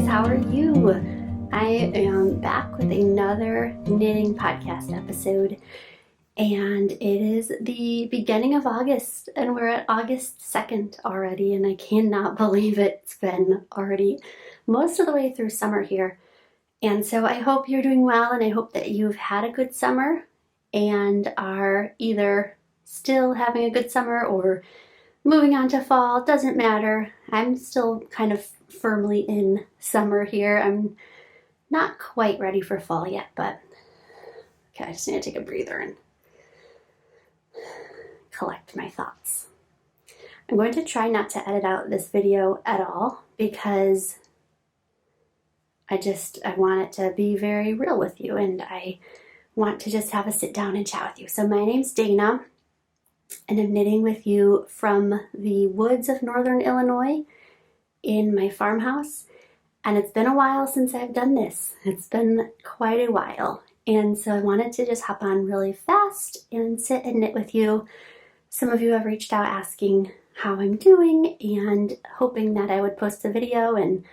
how are you? I am back with another knitting podcast episode, and it is the beginning of August, and we're at August 2nd already, and I cannot believe it's been already most of the way through summer here. And so I hope you're doing well, and I hope that you've had a good summer and are either still having a good summer or moving on to fall. Doesn't matter. I'm still kind of firmly in summer here. I'm not quite ready for fall yet, but okay, I just need to take a breather and collect my thoughts. I'm going to try not to edit out this video at all because I want it to be very real with you, and I want to just have a sit down and chat with you. So my name's Dayna, and I'm knitting with you from the woods of northern Illinois in my farmhouse. And it's been a while since I've done this. It's been quite a while. And so I wanted to just hop on really fast and sit and knit with you. Some of you have reached out asking how I'm doing and hoping that I would post a video. And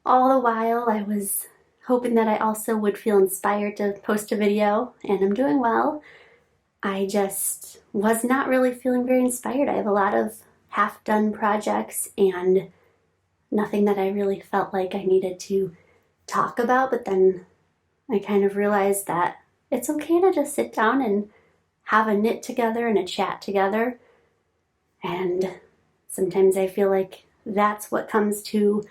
all the while I was hoping that I also would feel inspired to post a video. And I'm doing well. I just was not really feeling very inspired. I have a lot of half-done projects and nothing that I really felt like I needed to talk about, but then I kind of realized that it's okay to just sit down and have a knit together and a chat together. And sometimes I feel like that's what comes to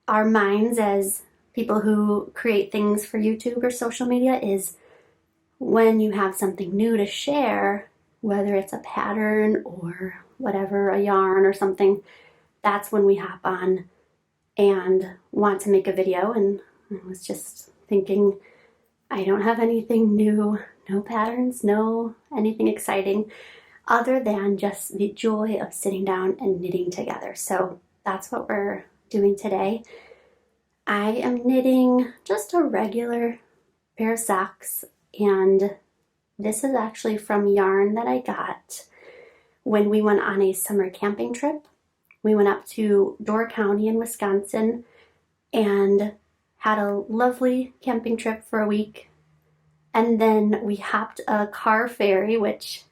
our minds as people who create things for YouTube or social media, is when you have something new to share, whether it's a pattern or whatever, a yarn or something, that's when we hop on and want to make a video. And I was just thinking, I don't have anything new, no patterns, no anything exciting, other than just the joy of sitting down and knitting together. So that's what we're doing today. I am knitting just a regular pair of socks, and this is actually from yarn that I got when we went on a summer camping trip. We went up to Door County in Wisconsin and had a lovely camping trip for a week. And then we hopped a car ferry, which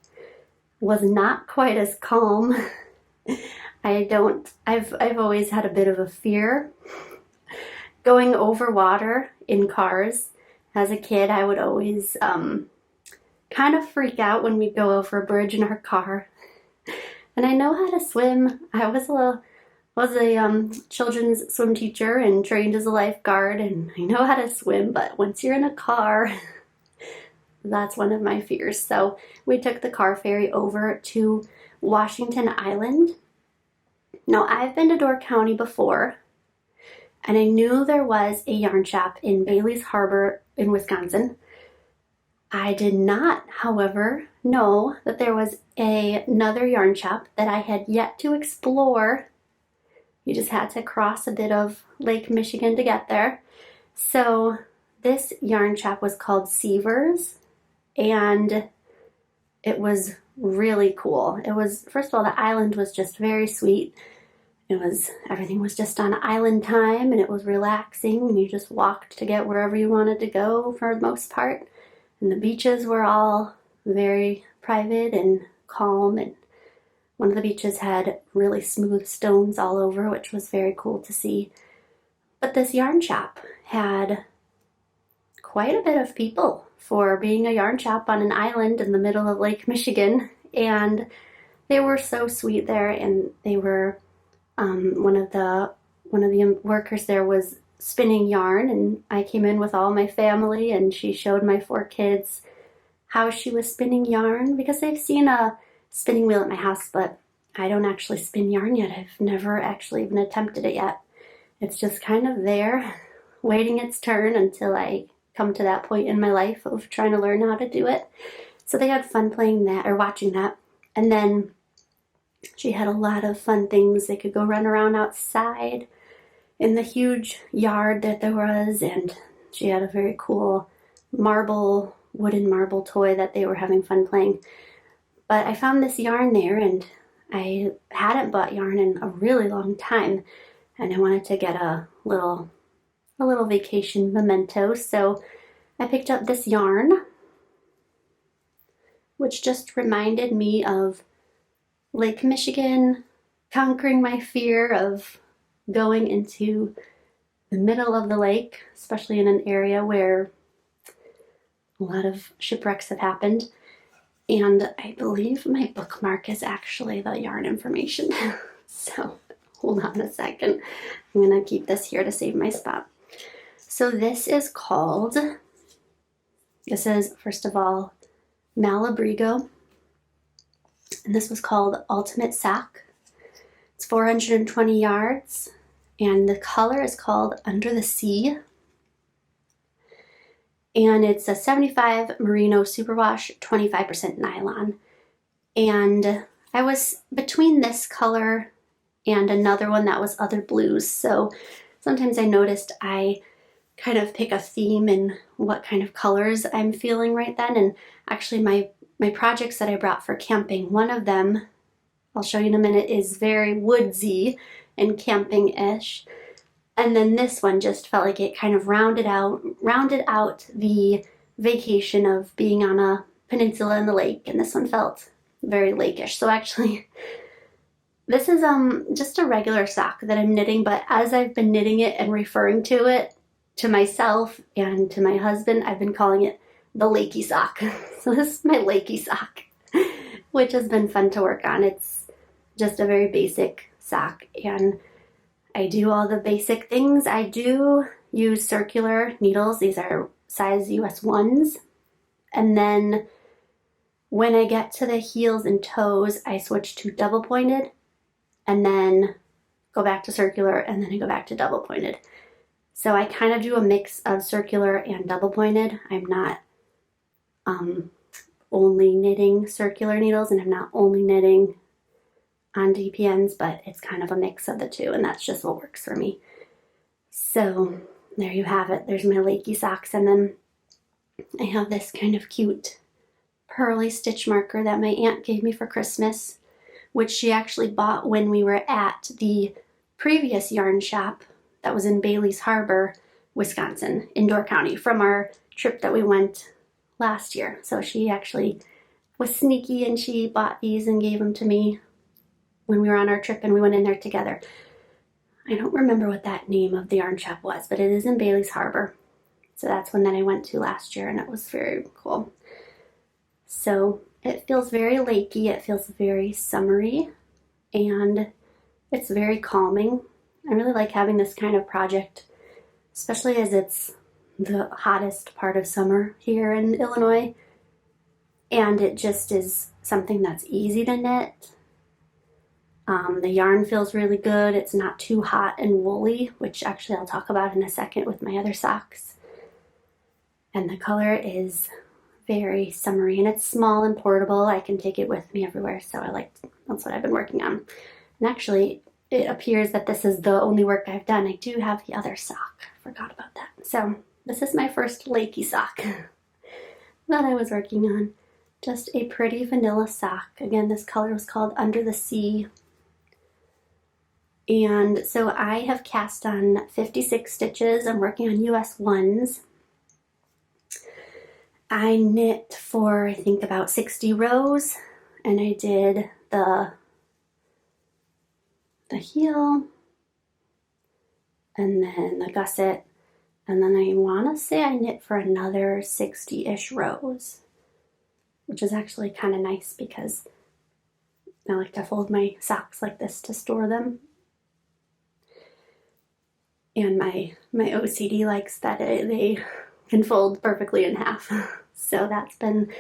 was not quite as calm. I've always had a bit of a fear going over water in cars. As a kid, I would always kind of freak out when we'd go over a bridge in our car. And I know how to swim. I was a children's swim teacher and trained as a lifeguard, and I know how to swim, but once you're in a car, that's one of my fears. So we took the car ferry over to Washington Island. Now, I've been to Door County before, and I knew there was a yarn shop in Bailey's Harbor in Wisconsin. I did not, however, know that there was another yarn shop that I had yet to explore. You just had to cross a bit of Lake Michigan to get there. So this yarn shop was called Sievers, and it was really cool. It was, first of all, the island was just very sweet. Everything was just on island time, and it was relaxing, and you just walked to get wherever you wanted to go for the most part. And the beaches were all very private and calm, and one of the beaches had really smooth stones all over, which was very cool to see. But this yarn shop had quite a bit of people for being a yarn shop on an island in the middle of Lake Michigan, and they were so sweet there. And they were one of the workers there was spinning yarn, and I came in with all my family, and she showed my 4 kids how she was spinning yarn, because they've seen a spinning wheel at my house, but I don't actually spin yarn yet. I've never actually even attempted it yet. It's just kind of there, waiting its turn until I come to that point in my life of trying to learn how to do it. So they had fun playing that or watching that. And then she had a lot of fun things. They could go run around outside in the huge yard that there was, and she had a very cool wooden marble toy that they were having fun playing. But I found this yarn there, and I hadn't bought yarn in a really long time, and I wanted to get a little a little vacation memento. So I picked up this yarn, which just reminded me of Lake Michigan, conquering my fear of going into the middle of the lake, especially in an area where a lot of shipwrecks have happened. And I believe my bookmark is actually the yarn information. So hold on a second. I'm gonna keep this here to save my spot. So this is first of all, Malabrigo. And this was called Ultimate Sock. It's 420 yards. And the color is called Under the Sea. And it's a 75 merino superwash, 25% nylon. And I was between this color and another one that was other blues. So sometimes I noticed I kind of pick a theme in what kind of colors I'm feeling right then. And actually my projects that I brought for camping, one of them, I'll show you in a minute, is very woodsy and camping-ish. And then this one just felt like it kind of rounded out the vacation of being on a peninsula in the lake, and this one felt very lakeish. So actually, this is just a regular sock that I'm knitting, but as I've been knitting it and referring to it to myself and to my husband, I've been calling it the Lakey Sock. So this is my Lakey Sock, which has been fun to work on. It's just a very basic sock, and I do all the basic things. I do use circular needles. These are size US 1s. And then when I get to the heels and toes, I switch to double pointed and then go back to circular, and then I go back to double pointed. So I kind of do a mix of circular and double pointed. I'm not only knitting circular needles, and I'm not only knitting on DPNs, but it's kind of a mix of the two, and that's just what works for me. So there you have it. There's my Lakey Socks, and then I have this kind of cute pearly stitch marker that my aunt gave me for Christmas, which she actually bought when we were at the previous yarn shop that was in Bailey's Harbor, Wisconsin, in Door County, from our trip that we went last year. So she actually was sneaky and she bought these and gave them to me when we were on our trip, and we went in there together. I don't remember what that name of the yarn shop was, but it is in Bailey's Harbor. So that's one that I went to last year, and it was very cool. So it feels very lakey, it feels very summery, and it's very calming. I really like having this kind of project, especially as it's the hottest part of summer here in Illinois, and it just is something that's easy to knit. The yarn feels really good. It's not too hot and woolly, which actually I'll talk about in a second with my other socks. And the color is very summery, and it's small and portable. I can take it with me everywhere, so that's what I've been working on. And actually, it appears that this is the only work I've done. I do have the other sock. I forgot about that. So this is my first Lakey sock that I was working on. Just a pretty vanilla sock. Again, this color was called Under the Sea. And so I have cast on 56 stitches. I'm working on US 1s. I knit for, I think, about 60 rows, and I did the heel, and then the gusset, and then I want to say I knit for another 60-ish rows, which is actually kind of nice because I like to fold my socks like this to store them. And my OCD likes that they can fold perfectly in half. So that's been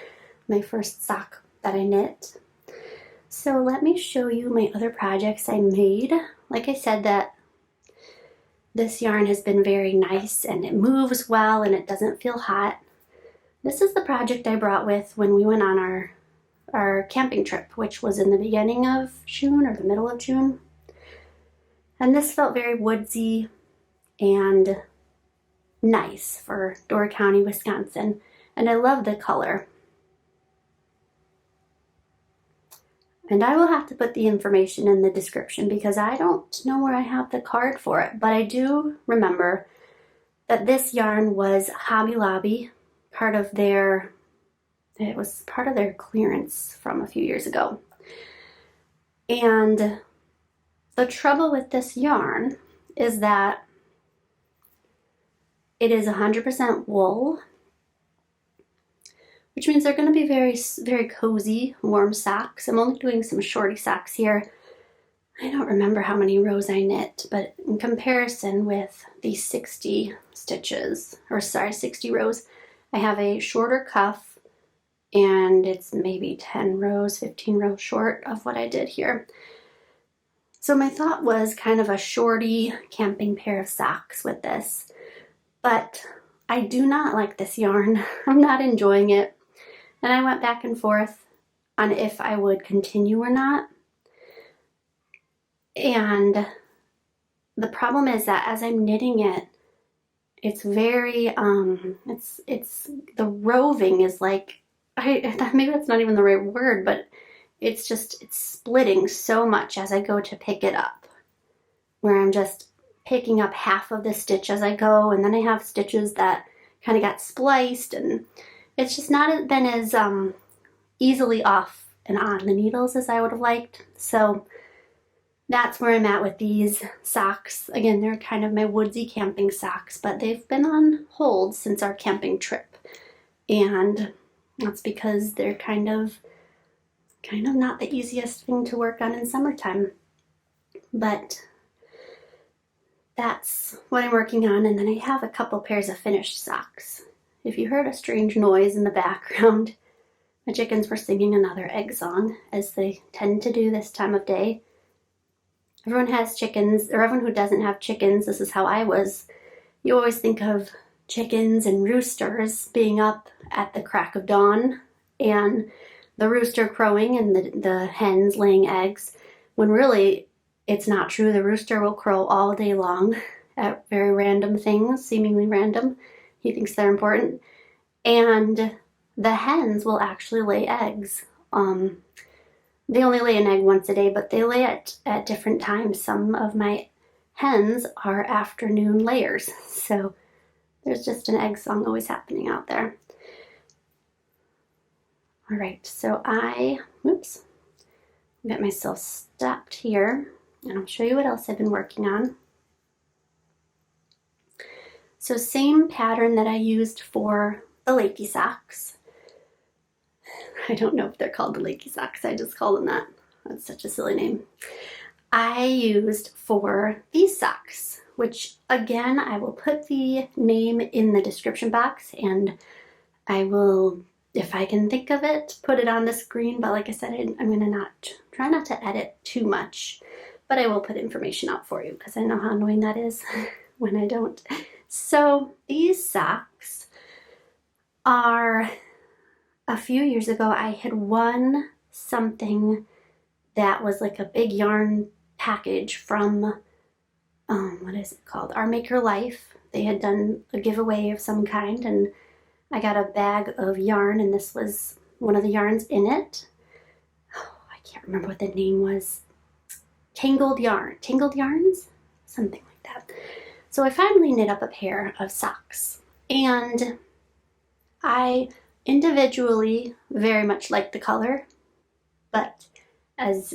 my first sock that I knit. So let me show you my other projects I made. Like I said, that this yarn has been very nice and it moves well and it doesn't feel hot. This is the project I brought with when we went on our camping trip, which was in the beginning of June or the middle of June. And this felt very woodsy and nice for Door County, Wisconsin. And I love the color. And I will have to put the information in the description because I don't know where I have the card for it, but I do remember But this yarn was Hobby Lobby, it was part of their clearance from a few years ago. And the trouble with this yarn is that it is 100% wool, which means they're going to be very, very cozy, warm socks. I'm only doing some shorty socks here. I don't remember how many rows I knit, but in comparison with these 60 stitches, or sorry, 60 rows, I have a shorter cuff, and it's maybe 10 rows, 15 rows short of what I did here. So my thought was kind of a shorty camping pair of socks with this, but I do not like this yarn. I'm not enjoying it. And I went back and forth on if I would continue or not. And the problem is that as I'm knitting it, it's very, the roving is like, maybe that's not even the right word, but it's splitting so much as I go to pick it up, where I'm just picking up half of the stitch as I go, and then I have stitches that kind of got spliced, and it's just not been as easily off and on the needles as I would have liked. So that's where I'm at with these socks. Again, they're kind of my woodsy camping socks, but they've been on hold since our camping trip. And that's because they're kind of not the easiest thing to work on in summertime. But that's what I'm working on. And then I have a couple pairs of finished socks. If you heard a strange noise in the background, my chickens were singing another egg song, as they tend to do this time of day. Everyone has chickens, or everyone who doesn't have chickens, this is how I was. You always think of chickens and roosters being up at the crack of dawn, and the rooster crowing and the hens laying eggs, when really it's not true. The rooster will crow all day long at very random things, seemingly random. He thinks they're important. And the hens will actually lay eggs. They only lay an egg once a day, but they lay it at different times. Some of my hens are afternoon layers. So there's just an egg song always happening out there. All right, so I get myself stopped here, and I'll show you what else I've been working on. So same pattern that I used for the Lakey Socks. I don't know if they're called the Lakey Socks, I just call them that. That's such a silly name. I used for these socks, which again, I will put the name in the description box, and I will, if I can think of it, put it on the screen. But like I said, I'm gonna try not to edit too much, but I will put information out for you because I know how annoying that is when I don't. So these socks are, a few years ago, I had won something that was like a big yarn package from, what is it called? Our Maker Life. They had done a giveaway of some kind, and I got a bag of yarn, and this was one of the yarns in it. Oh, I can't remember what the name was. Tangled Yarns? Something like that. So I finally knit up a pair of socks, and I individually very much like the color, but as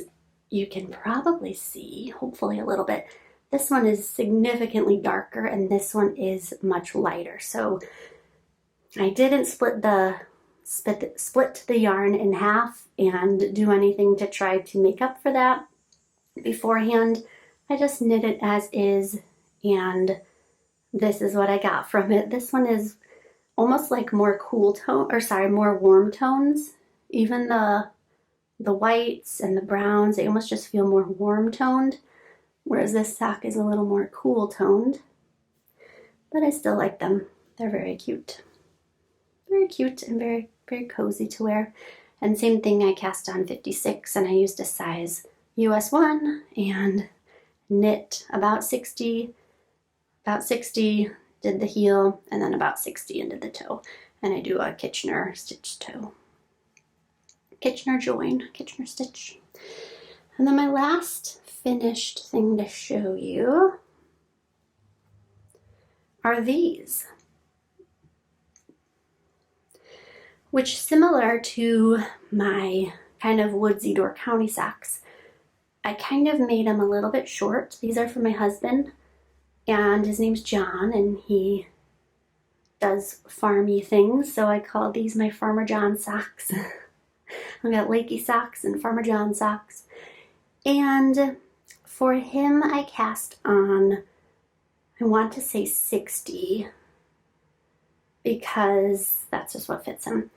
you can probably see, hopefully a little bit, this one is significantly darker and this one is much lighter. So I didn't split the yarn in half and do anything to try to make up for that beforehand. I just knit it as is, and this is what I got from it. This one is almost like more more warm tones. Even the whites and the browns, they almost just feel more warm toned, whereas this sock is a little more cool toned. But I still like them. They're very cute. Very cute and very, very cozy to wear. And same thing, I cast on 56 and I used a size US 1 and knit about 60, did the heel, and then about 60 into the toe. And I do a Kitchener stitch toe. Kitchener join, Kitchener stitch. And then my last finished thing to show you are these, which, similar to my kind of woodsy Door County socks, I kind of made them a little bit short. These are for my husband, and his name's John, and he does farmy things, so I call these my Farmer John socks. I've got Lakey Socks and Farmer John socks. And for him, I cast on, I want to say 60, because that's just what fits him.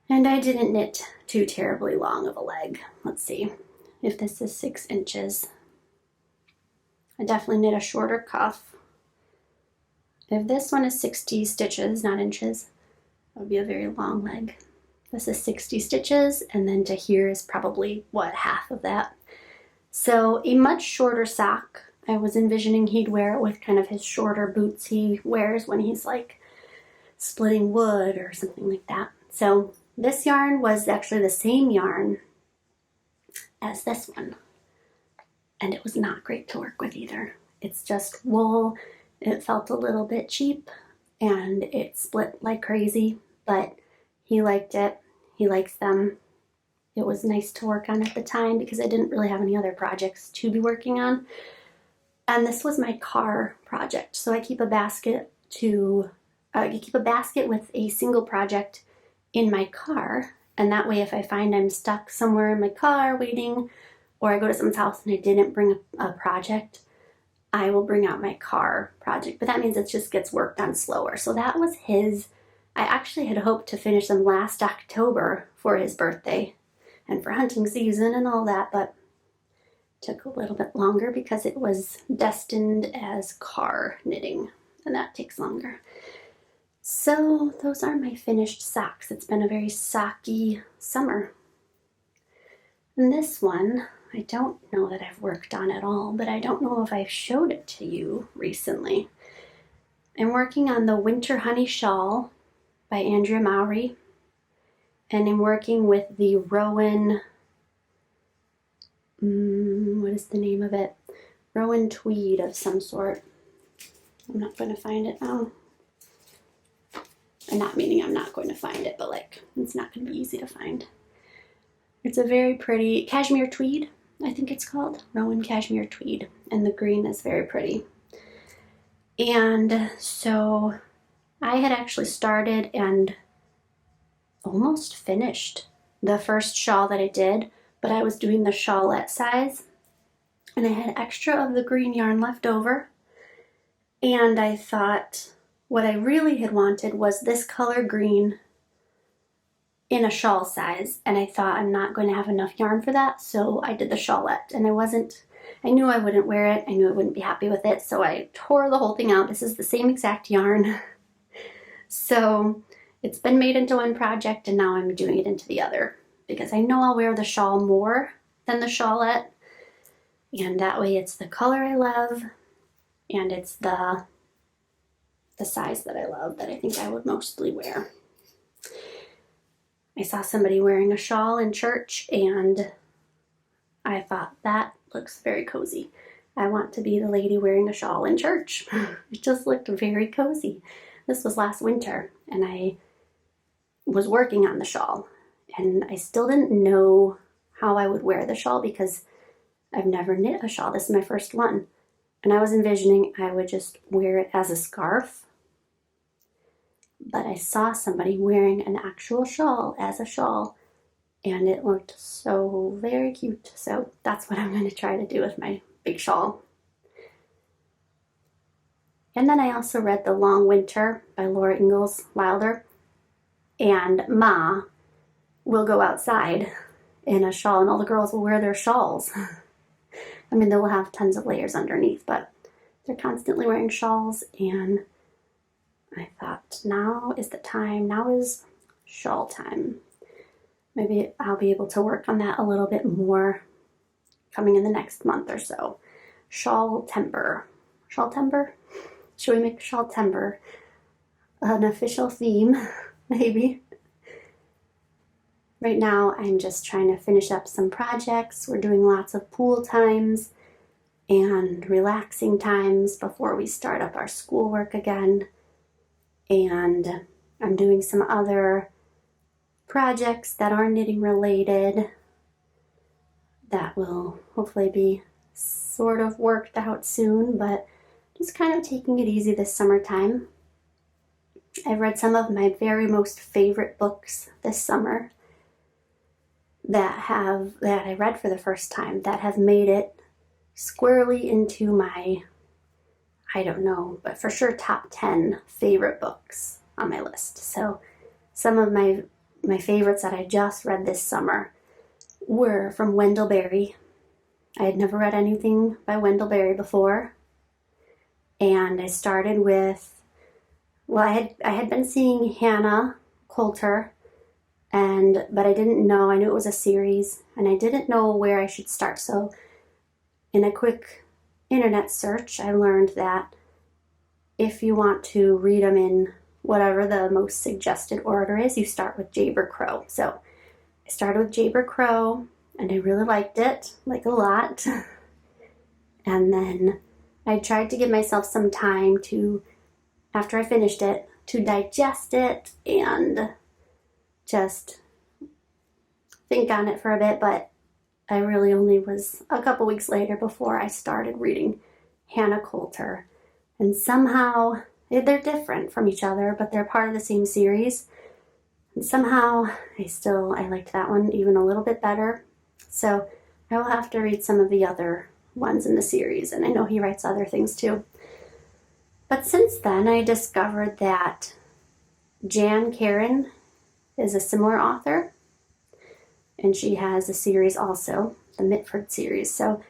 And I didn't knit too terribly long of a leg. Let's see if this is 6 inches. I definitely knit a shorter cuff. If this one is 60 stitches, not inches, that would be a very long leg. This is 60 stitches, and then to here is probably, what, half of that. So a much shorter sock. I was envisioning he'd wear it with kind of his shorter boots he wears when he's like splitting wood or something like that. So this yarn was actually the same yarn as this one, and it was not great to work with either. It's just wool. It felt a little bit cheap, and it split like crazy, but he liked it. He likes them. It was nice to work on at the time because I didn't really have any other projects to be working on. And this was my car project. So I keep a basket with a single project in my car. And that way, if I find I'm stuck somewhere in my car waiting, or I go to someone's house and I didn't bring a project, I will bring out my car project. But that means it just gets worked on slower. So that was his. I actually had hoped to finish them last October for his birthday and for hunting season and all that, but it took a little bit longer because it was destined as car knitting, and that takes longer. So those are my finished socks. It's been a very socky summer. And this one, I don't know that I've worked on at all, but I don't know if I've showed it to you recently. I'm working on the Winter Honey Shawl by Andrea Mowry, and I'm working with the Rowan, what is the name of it? Rowan tweed of some sort. I'm not going to find it now. And not meaning I'm not going to find it, but like, it's not going to be easy to find. It's a very pretty cashmere tweed, I think it's called. Rowan cashmere tweed, and the green is very pretty. And so I had actually started and almost finished the first shawl that I did, but I was doing the shawlette size, and I had extra of the green yarn left over, and I thought what I really had wanted was this color green in a shawl size, and I thought I'm not going to have enough yarn for that, so I did the shawlette, and I knew I wouldn't wear it, I knew I wouldn't be happy with it, so I tore the whole thing out. This is the same exact yarn. So it's been made into one project, and now I'm doing it into the other because I know I'll wear the shawl more than the shawlette, and that way it's the color I love, and it's the size that I love, that I think I would mostly wear. I saw somebody wearing a shawl in church, and I thought that looks very cozy. I want to be the lady wearing a shawl in church. It just looked very cozy. This was last winter, and I was working on the shawl, and I still didn't know how I would wear the shawl because I've never knit a shawl. This is my first one, and I was envisioning I would just wear it as a scarf, but I saw somebody wearing an actual shawl as a shawl, and it looked so very cute. So that's what I'm going to try to do with my big shawl. And then I also read The Long Winter by Laura Ingalls Wilder, and Ma will go outside in a shawl, and all the girls will wear their shawls. I mean, they will have tons of layers underneath, but they're constantly wearing shawls, and I thought, now is the time, now is shawl time. Maybe I'll be able to work on that a little bit more coming in the next month or so. Shawl-tember. Shawl-tember? Should we make shawl-tember an official theme? Maybe. Right now, I'm just trying to finish up some projects. We're doing lots of pool times, and relaxing times before we start up our schoolwork again. And I'm doing some other projects that are knitting related that will hopefully be sort of worked out soon, but just kind of taking it easy this summertime. I've read some of my very most favorite books this summer that I read for the first time that have made it squarely into my, I don't know, but for sure top 10 favorite books on my list. So some of my favorites that I just read this summer were from Wendell Berry. I had never read anything by Wendell Berry before, and I started with, well, I had been seeing Hannah Coulter, but I didn't know, I knew it was a series, and I didn't know where I should start. So in a quick internet search, I learned that if you want to read them in whatever the most suggested order is, you start with Jayber Crow. So I started with Jayber Crow, and I really liked it, like a lot. And then I tried to give myself some time to, after I finished it, to digest it and just think on it for a bit, but I really only was a couple weeks later before I started reading Hannah Coulter. And somehow, they're different from each other, but they're part of the same series. And somehow, I liked that one even a little bit better. So I will have to read some of the other ones in the series, and I know he writes other things too. But since then, I discovered that Jan Karen is a similar author, and she has a series also, the Mitford series. So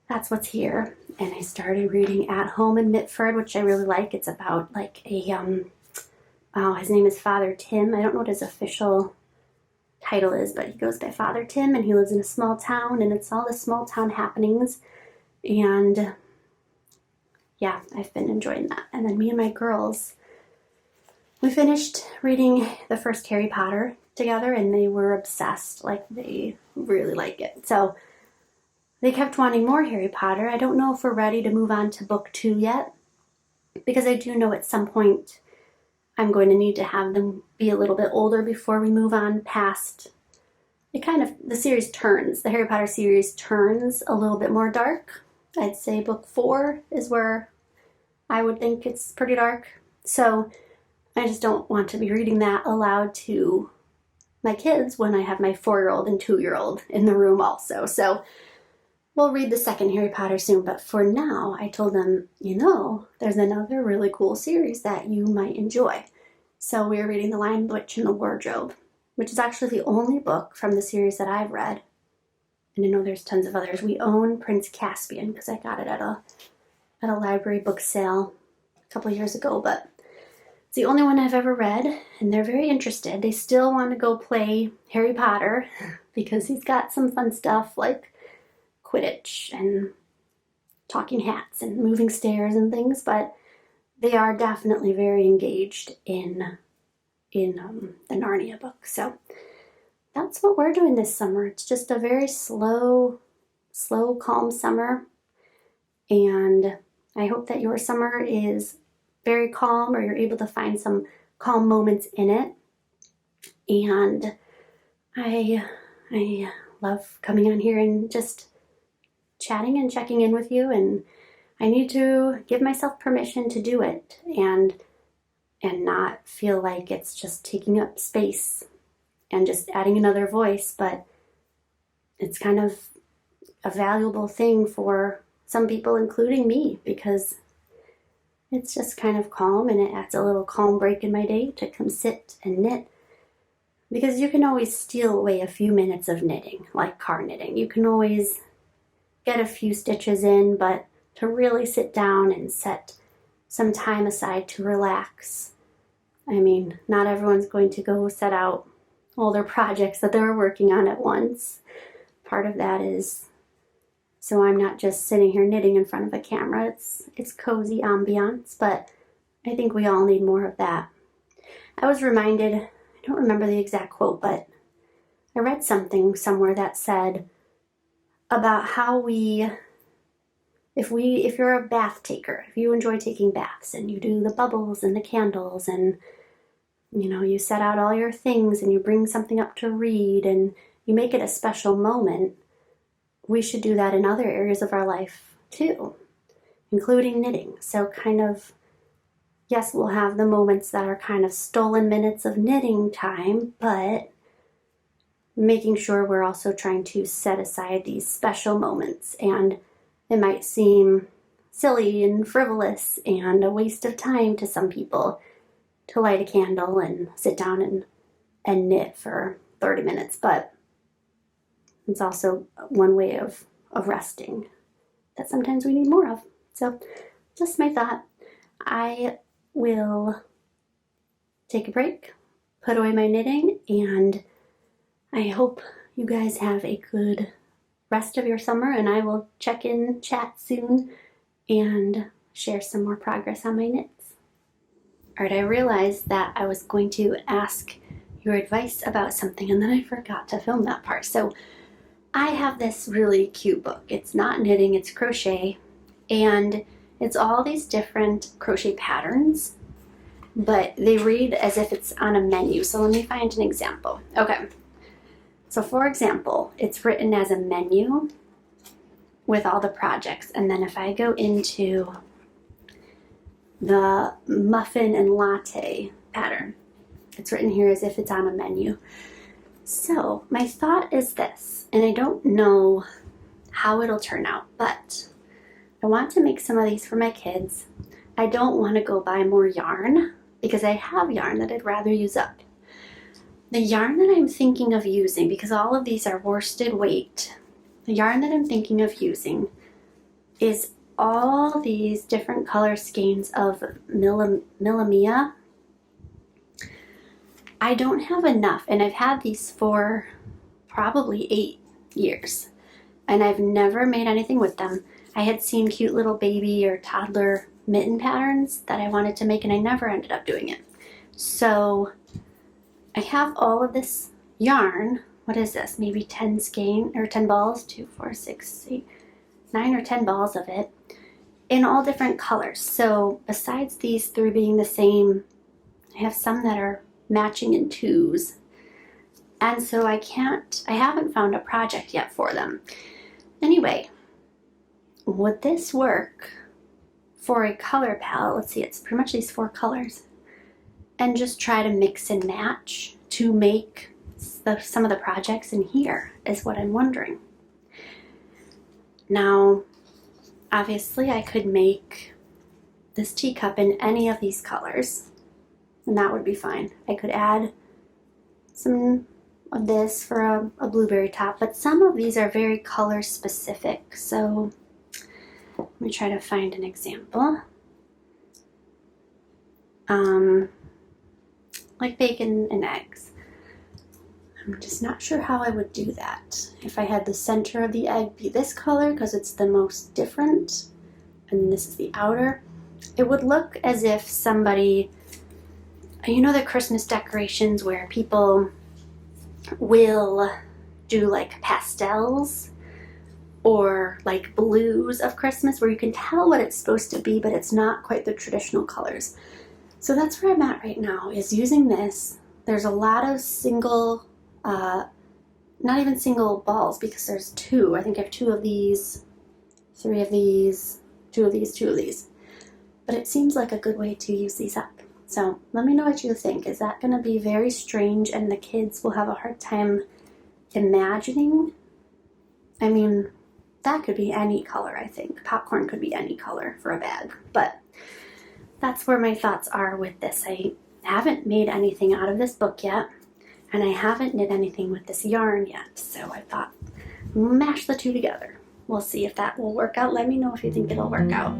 that's what's here. And I started reading At Home in Mitford, which I really like. It's about like a, his name is Father Tim. I don't know what his official title is, but he goes by Father Tim, and he lives in a small town, and it's all the small town happenings. And yeah, I've been enjoying that. And then me and my girls, we finished reading the first Harry Potter together, and they were obsessed. Like, they really like it. So they kept wanting more Harry Potter. I don't know if we're ready to move on to book 2 yet, because I do know at some point I'm going to need to have them be a little bit older before we move on past. The series turns, the Harry Potter series turns a little bit more dark. I'd say book 4 is where I would think it's pretty dark. So I just don't want to be reading that aloud to my kids when I have my 4-year-old and 2-year-old in the room also. So we'll read the second Harry Potter soon, but for now, I told them, there's another really cool series that you might enjoy. So we're reading The Lion, the Witch, and the Wardrobe, which is actually the only book from the series that I've read. And I know there's tons of others. We own Prince Caspian because I got it at a library book sale a couple of years ago, but it's the only one I've ever read, and they're very interested. They still want to go play Harry Potter because he's got some fun stuff like Quidditch and talking hats and moving stairs and things, but they are definitely very engaged in the Narnia book. So that's what we're doing this summer. It's just a very slow, calm summer, and I hope that your summer is very calm, or you're able to find some calm moments in it. And I love coming on here and just chatting and checking in with you, and I need to give myself permission to do it and not feel like it's just taking up space and just adding another voice, but it's kind of a valuable thing for some people, including me, because it's just kind of calm, and it adds a little calm break in my day to come sit and knit. Because you can always steal away a few minutes of knitting, like car knitting. You can always get a few stitches in, but to really sit down and set some time aside to relax. I mean, not everyone's going to go set out all their projects that they're working on at once. Part of that is so I'm not just sitting here knitting in front of a camera. It's cozy ambiance, but I think we all need more of that. I was reminded, I don't remember the exact quote, but I read something somewhere that said about how we if you're a bath taker, if you enjoy taking baths and you do the bubbles and the candles and you set out all your things and you bring something up to read and you make it a special moment, we should do that in other areas of our life too, including knitting. So kind of, yes, we'll have the moments that are kind of stolen minutes of knitting time, but making sure we're also trying to set aside these special moments. And it might seem silly and frivolous and a waste of time to some people to light a candle and sit down and knit for 30 minutes, but it's also one way of resting that sometimes we need more of. So just my thought. I will take a break, put away my knitting, and I hope you guys have a good rest of your summer, and I will chat soon and share some more progress on my knits. Alright, I realized that I was going to ask your advice about something and then I forgot to film that part. So I have this really cute book. It's not knitting, it's crochet, and it's all these different crochet patterns, but they read as if it's on a menu. So let me find an example. Okay, so for example, it's written as a menu with all the projects, and then if I go into the muffin and latte pattern, it's written here as if it's on a menu. So my thought is this, and I don't know how it'll turn out, but I want to make some of these for my kids. I don't want to go buy more yarn because I have yarn that I'd rather use up. The yarn that I'm thinking of using, because all of these are worsted weight, the yarn that I'm thinking of using is all these different color skeins of Millamia. I don't have enough, and I've had these for probably 8 years, and I've never made anything with them. I had seen cute little baby or toddler mitten patterns that I wanted to make, and I never ended up doing it. So I have all of this yarn. What is this? Maybe 10 skein or 10 balls, 2, 4, 6, 8, 9 or 10 balls of it in all different colors. So besides these 3 being the same, I have some that are matching in 2s. And so I haven't found a project yet for them. Anyway, would this work for a color palette? Let's see, it's pretty much these 4 colors. And just try to mix and match to make some of the projects in here is what I'm wondering. Now, obviously I could make this teacup in any of these colors, and that would be fine. I could add some of this for a blueberry top, but some of these are very color specific. So let me try to find an example. Like bacon and eggs. I'm just not sure how I would do that. If I had the center of the egg be this color because it's the most different, and this is the outer, it would look as if somebody, the Christmas decorations where people will do like pastels or like blues of Christmas, where you can tell what it's supposed to be, but it's not quite the traditional colors. So that's where I'm at right now, is using this. There's a lot of single, not even single balls, because there's 2. I think I have 2 of these, 3 of these, 2 of these, 2 of these. But it seems like a good way to use these up. So let me know what you think. Is that going to be very strange and the kids will have a hard time imagining? I mean, that could be any color, I think. Popcorn could be any color for a bag. But that's where my thoughts are with this. I haven't made anything out of this book yet, and I haven't knit anything with this yarn yet. So I thought, mash the 2 together. We'll see if that will work out. Let me know if you think it'll work out.